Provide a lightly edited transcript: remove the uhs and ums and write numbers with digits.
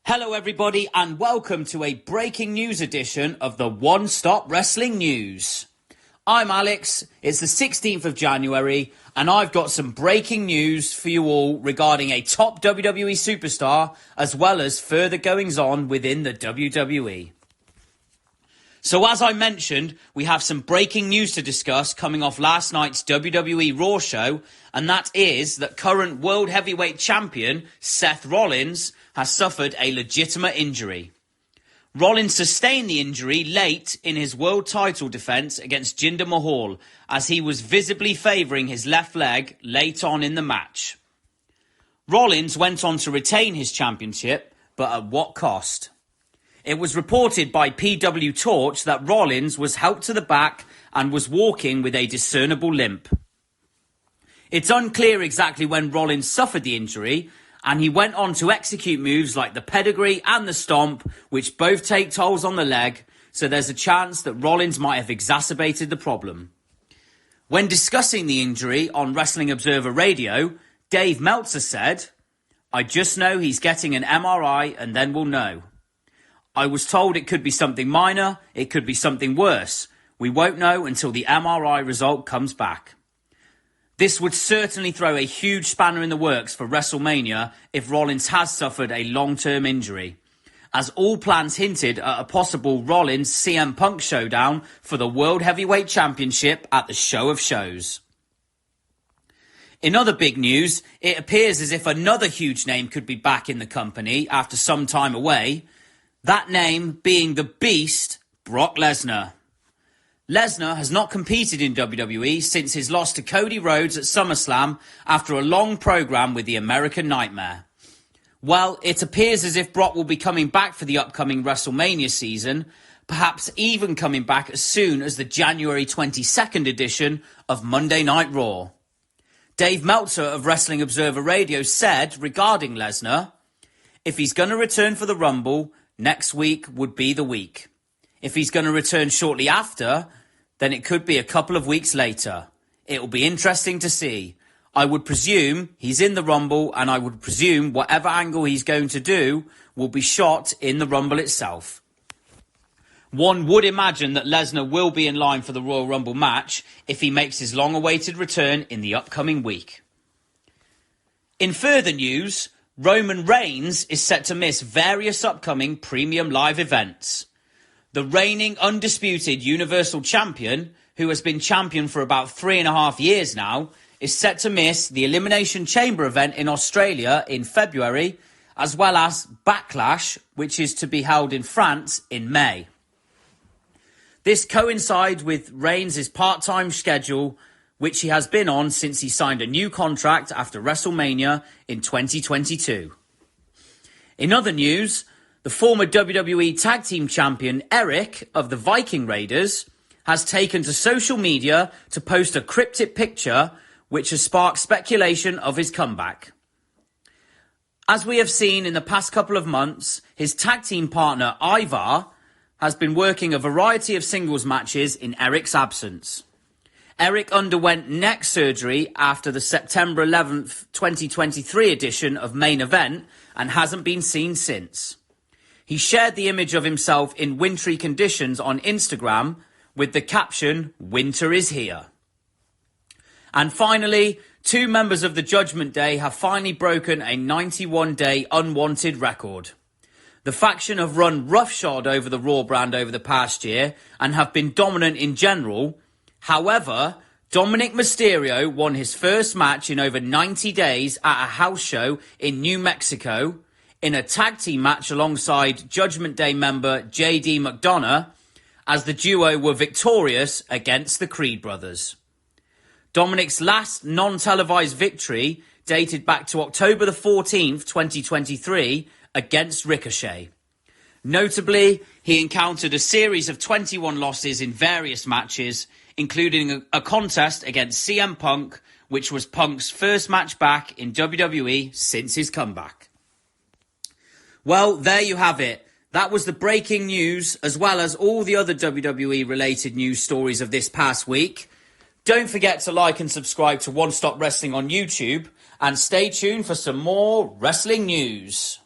Hello everybody and welcome to a breaking news edition of the One Stop Wrestling News. I'm Alex, it's the 16th of January and I've got some breaking news for you all regarding a top WWE superstar as well as further goings on within the WWE. So as I mentioned, we have some breaking news to discuss coming off last night's WWE Raw show, and that is that current World Heavyweight Champion Seth Rollins has suffered a legitimate injury. Rollins sustained the injury late in his world title defense against Jinder Mahal as he was visibly favouring his left leg late on in the match. Rollins went on to retain his championship, but at what cost? It was reported by PW Torch that Rollins was helped to the back and was walking with a discernible limp. It's unclear exactly when Rollins suffered the injury, and he went on to execute moves like the pedigree and the stomp, which both take tolls on the leg, so there's a chance that Rollins might have exacerbated the problem. When discussing the injury on Wrestling Observer Radio, Dave Meltzer said, "I just know he's getting an MRI and then we'll know. I was told it could be something minor, it could be something worse. We won't know until the MRI result comes back." This would certainly throw a huge spanner in the works for WrestleMania if Rollins has suffered a long-term injury, as all plans hinted at a possible Rollins-CM Punk showdown for the World Heavyweight Championship at the Show of Shows. In other big news, it appears as if another huge name could be back in the company after some time away, that name being the Beast, Brock Lesnar. Lesnar has not competed in WWE since his loss to Cody Rhodes at SummerSlam after a long program with the American Nightmare. Well, it appears as if Brock will be coming back for the upcoming WrestleMania season, perhaps even coming back as soon as the January 22nd edition of Monday Night Raw. Dave Meltzer of Wrestling Observer Radio said regarding Lesnar, "If he's going to return for the Rumble, next week would be the week. If he's going to return shortly after, then it could be a couple of weeks later. It will be interesting to see. I would presume he's in the Rumble, and I would presume whatever angle he's going to do will be shot in the Rumble itself." One would imagine that Lesnar will be in line for the Royal Rumble match if he makes his long-awaited return in the upcoming week. In further news, Roman Reigns is set to miss various upcoming premium live events. The reigning undisputed Universal Champion, who has been champion for about 3.5 years now, is set to miss the Elimination Chamber event in Australia in February, as well as Backlash, which is to be held in France in May. This coincides with Reigns' part-time schedule, which he has been on since he signed a new contract after WrestleMania in 2022. In other news, the former WWE Tag Team Champion Eric of the Viking Raiders has taken to social media to post a cryptic picture which has sparked speculation of his comeback. As we have seen in the past couple of months, his tag team partner Ivar has been working a variety of singles matches in Eric's absence. Eric underwent neck surgery after the September 11th, 2023 edition of Main Event and hasn't been seen since. He shared the image of himself in wintry conditions on Instagram with the caption, "Winter is here." And finally, 2 members of the Judgment Day have finally broken a 91-day unwanted record. The faction have run roughshod over the Raw brand over the past year and have been dominant in general. However, Dominic Mysterio won his first match in over 90 days at a house show in New Mexico in a tag team match alongside Judgment Day member JD McDonough, as the duo were victorious against the Creed brothers. Dominic's last non-televised victory dated back to October the 14th, 2023 against Ricochet. Notably, he encountered a series of 21 losses in various matches, including a contest against CM Punk, which was Punk's first match back in WWE since his comeback. Well, there you have it. That was the breaking news, as well as all the other WWE-related news stories of this past week. Don't forget to like and subscribe to One Stop Wrestling on YouTube, and stay tuned for some more wrestling news.